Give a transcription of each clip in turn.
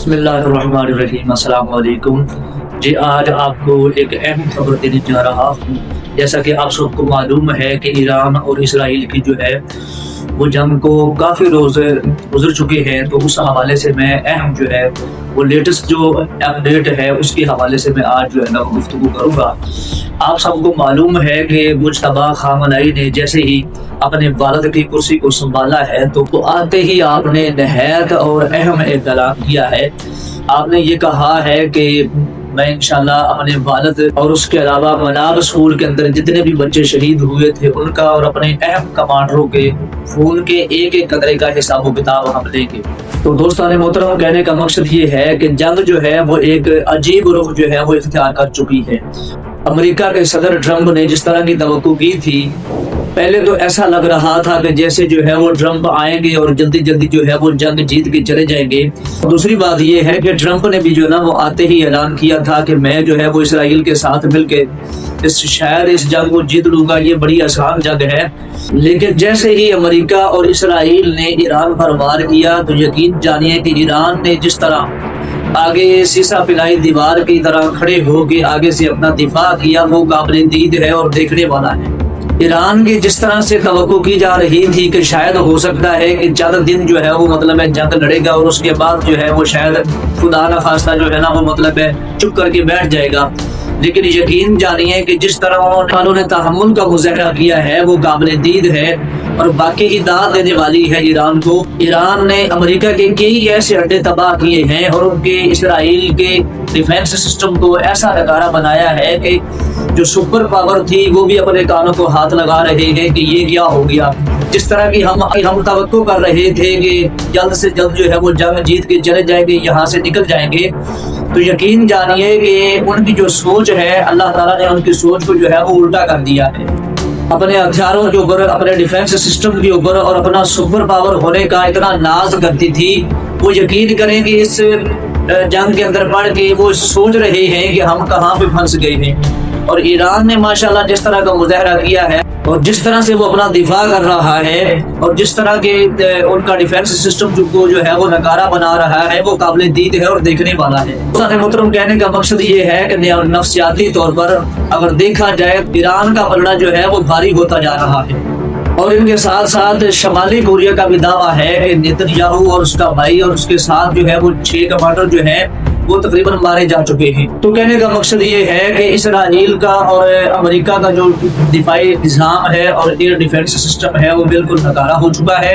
بسم اللہ الرحمن الرحیم، السلام علیکم جی۔ آج آپ کو ایک اہم خبر دینے جا رہا ہوں۔ جیسا کہ آپ سب کو معلوم ہے کہ ایران اور اسرائیل کی جو ہے وہ جنگ کو کافی روز گزر چکے ہیں، تو اس حوالے سے میں اہم جو ہے وہ لیٹسٹ جو اپڈیٹ ہے اس کے حوالے سے میں آج جو ہے نا گفتگو کروں گا۔ آپ سب کو معلوم ہے کہ مجتبیٰ خامنئی نے جیسے ہی اپنے والد کی کرسی کو سنبھالا ہے تو آتے ہی آپ نے نہایت اور اہم اعلان کیا ہے۔ آپ نے یہ کہا ہے کہ میں انشاءاللہ اپنے والد اور اس کے علاوہ مناب اسکول کے اندر جتنے بھی بچے شہید ہوئے تھے ان کا اور اپنے اہم کمانڈروں کے خون کے ایک ایک قطرے کا حساب و کتاب ہم لیں گے۔ تو دوستان محترم، کہنے کا مقصد یہ ہے کہ جنگ جو ہے وہ ایک عجیب رخ جو ہے وہ اختیار کر چکی ہے۔ امریکہ کے صدر ٹرمپ نے جس طرح کی توقع کی تھی، پہلے تو ایسا لگ رہا تھا کہ جیسے جو ہے وہ ٹرمپ آئیں گے اور جلدی جلدی جو ہے وہ جنگ جیت کے چلے جائیں گے۔ دوسری بات یہ ہے کہ ٹرمپ نے بھی جو ہے نا وہ آتے ہی اعلان کیا تھا کہ میں جو ہے وہ اسرائیل کے ساتھ مل کے شاید اس جنگ کو جیت لوں گا، یہ بڑی آسان جنگ ہے۔ لیکن جیسے ہی امریکہ اور اسرائیل نے ایران پر وار کیا تو یقین جانیے کہ ایران نے جس طرح آگے سیسا پلائی دیوار کی طرح کھڑے ہو کے آگے سے اپنا دفاع کیا، وہ قابل دید ہے اور دیکھنے والا ہے۔ ایران کی جس طرح سے توقع کی جا رہی تھی کہ شاید ہو سکتا ہے کہ چند دن جو ہے وہ مطلب ہے جنگ لڑے گا اور اس کے بعد جو ہے وہ شاید خدا نہ خواستہ جو ہے نا وہ مطلب ہے چپ کر کے بیٹھ جائے گا، لیکن یقین جانیے کہ جس طرح انہوں نے تحمل کا مظاہرہ کیا ہے وہ قابل دید ہے اور باقی کی داد دینے والی ہے ایران کو۔ ایران نے امریکہ کے کئی ایسے اڈے تباہ کیے ہیں اور ان کے اسرائیل کے ڈیفینس سسٹم کو ایسا نکارہ بنایا ہے کہ جو سپر پاور تھی وہ بھی اپنے کانوں کو ہاتھ لگا رہے ہیں کہ یہ کیا ہو گیا۔ جس طرح کی ہم توقع کر رہے تھے کہ جلد سے جلد جو ہے وہ جنگ جیت کے چلے جائیں گے، یہاں سے نکل جائیں گے، تو یقین جانیے کہ ان کی جو سوچ ہے اللہ تعالیٰ نے ان کی سوچ کو جو ہے وہ الٹا کر دیا ہے۔ اپنے ہتھیاروں کے اوپر، اپنے ڈیفینس سسٹم کے اوپر اور اپنا سپر پاور ہونے کا اتنا ناز کرتی تھی، وہ یقین کریں کہ اس جنگ کے اندر پڑھ کے وہ سوچ رہے ہیں کہ ہم کہاں پہ پھنس گئے ہیں۔ اور ایران نے ماشاءاللہ جس طرح کا مظاہرہ کیا ہے اور جس طرح سے وہ اپنا دفاع کر رہا ہے اور جس طرح کے ان کا ڈیفینس سسٹم جو ہے وہ نکارہ بنا رہا ہے، وہ قابل دید ہے اور دیکھنے والا ہے۔ محترم، کہنے کا مقصد یہ ہے کہ نفسیاتی طور پر اگر دیکھا جائے ایران کا پلڑا جو ہے وہ بھاری ہوتا جا رہا ہے، اور ان کے ساتھ ساتھ شمالی کوریا کا بھی دعویٰ ہے کہ نیتن یاہو اور اس کا بھائی اور اس کے ساتھ جو ہے وہ 6 کمانڈر جو ہیں وہ تقریباً مارے جا چکے ہیں۔ تو کہنے کا مقصد یہ ہے کہ اسرائیل کا اور امریکہ کا جو دفاعی نظام ہے اور ایئر ڈیفینس سسٹم ہے وہ بالکل ناکارہ ہو چکا ہے،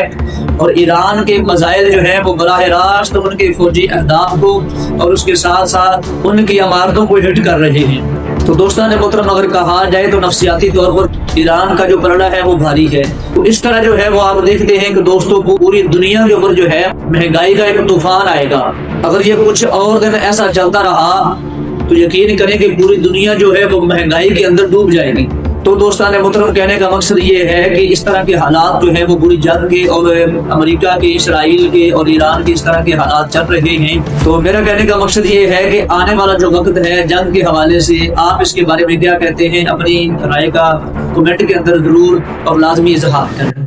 اور ایران کے مزائل جو ہیں وہ براہ راست ان کے فوجی اہداف کو اور اس کے ساتھ ساتھ ان کی عمارتوں کو ہٹ کر رہے ہیں۔ تو دوستان محترم، اگر کہا جائے تو نفسیاتی طور پر ایران کا جو پلڑا ہے وہ بھاری ہے۔ تو اس طرح جو ہے وہ آپ دیکھتے ہیں کہ دوستوں پوری دنیا کے اوپر جو ہے مہنگائی کا ایک طوفان آئے گا۔ اگر یہ کچھ اور دن ایسا چلتا رہا تو یقین کریں کہ پوری دنیا جو ہے وہ مہنگائی کے اندر ڈوب جائے گی۔ تو دوستان محترم، کہنے کا مقصد یہ ہے کہ اس طرح کے حالات جو ہے وہ پوری جنگ کے اور امریکہ کے، اسرائیل کے اور ایران کے اس طرح کے حالات چل رہے ہیں۔ تو میرا کہنے کا مقصد یہ ہے کہ آنے والا جو وقت ہے جنگ کے حوالے سے آپ اس کے بارے میں کیا کہتے ہیں، اپنی رائے کا کمنٹ کے اندر ضرور اور لازمی اظہار کریں۔